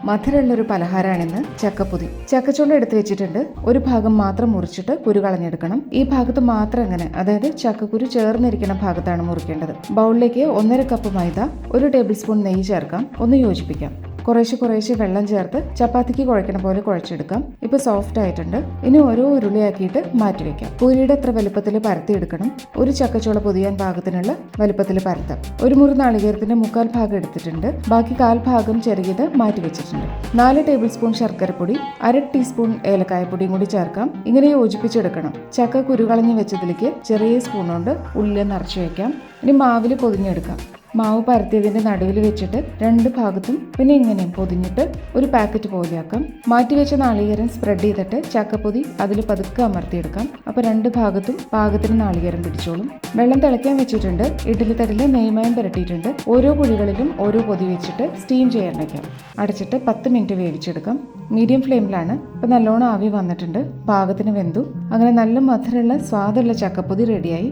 മധുരമുള്ളൊരു പലഹാരമാണിന്ന് ചക്കപ്പൊതി. ചക്കച്ചുള എടുത്ത് വെച്ചിട്ടുണ്ട്. ഒരു ഭാഗം മാത്രം മുറിച്ചിട്ട് കുരു കളഞ്ഞെടുക്കണം. ഈ ഭാഗത്ത് മാത്രം ഇങ്ങനെ, അതായത് ചക്കക്കുരു ചേർന്നിരിക്കുന്ന ഭാഗത്താണ് മുറിക്കേണ്ടത്. ബൗളിലേക്ക് 1.5 കപ്പ് മൈദ, 1 ടേബിൾ സ്പൂൺ നെയ്യ് ചേർക്കാം. ഒന്ന് യോജിപ്പിക്കാം. കുറേശ്ശെ വെള്ളം ചേർത്ത് ചപ്പാത്തിക്ക് കുഴക്കണ പോലെ കുഴച്ചെടുക്കാം. ഇപ്പോൾ സോഫ്റ്റ് ആയിട്ടുണ്ട്. ഇനി ഓരോ ഉരുളിയാക്കിയിട്ട് മാറ്റിവെക്കാം. പൂരിയുടെ അത്ര വലുപ്പത്തിൽ പരത്തിയെടുക്കണം. ഒരു ചക്കച്ചുള പൊതിയാൻ പാകത്തിനുള്ള വലുപ്പത്തിൽ പരത്താം. ഒരു മുറി നാളികേരത്തിന്റെ 1/4 ഭാഗം എടുത്തിട്ടുണ്ട്. ബാക്കി 1/4 ഭാഗം ചെറുകിയത് മാറ്റിവെച്ചിട്ടുണ്ട്. 4 ടേബിൾ സ്പൂൺ ശർക്കരപ്പൊടി, 1/2 ടീസ്പൂൺ ഏലക്കായപ്പൊടിയും കൂടി ചേർക്കാം. ഇങ്ങനെ യോജിപ്പിച്ചെടുക്കണം. ചക്ക കുരുകളഞ്ഞ് വെച്ചതിലേക്ക് ചെറിയ സ്പൂൺ കൊണ്ട് ഉള്ളിൽ നിറച്ച് വയ്ക്കാം. ഇനി മാവിൽ പൊതിഞ്ഞെടുക്കാം. മാവ് പരത്തിയതിൻ്റെ നടുവിൽ വെച്ചിട്ട് 2 ഭാഗത്തും പിന്നെ ഇങ്ങനെയും പൊതിഞ്ഞിട്ട് ഒരു പാക്കറ്റ് പോലെയാക്കാം. മാറ്റിവെച്ച നാളികേരം സ്പ്രെഡ് ചെയ്തിട്ട് ചക്കപ്പൊതി അതിൽ പതുക്കെ അമർത്തിയെടുക്കാം. അപ്പോൾ 2 ഭാഗത്തും പാകത്തിന് നാളികേരം പിടിച്ചോളും. വെള്ളം തിളയ്ക്കാൻ വെച്ചിട്ടുണ്ട്. ഇഡ്ഡലി തട്ടിൽ നെയ്മയം പുരട്ടിയിട്ടുണ്ട്. ഓരോ കുഴികളിലും ഓരോ പൊതി വെച്ചിട്ട് സ്റ്റീം ചെയ്യാൻ വയ്ക്കാം. അടച്ചിട്ട് 10 മിനിറ്റ് വേവിച്ചെടുക്കാം. മീഡിയം ഫ്ലെയിമിലാണ്. ഇപ്പോൾ നല്ലോണം ആവി വന്നിട്ടുണ്ട്. പാകത്തിന് വെന്തു. അങ്ങനെ നല്ല മധുരമുള്ള സ്വാദുള്ള ചക്കപ്പൊതി റെഡിയായി.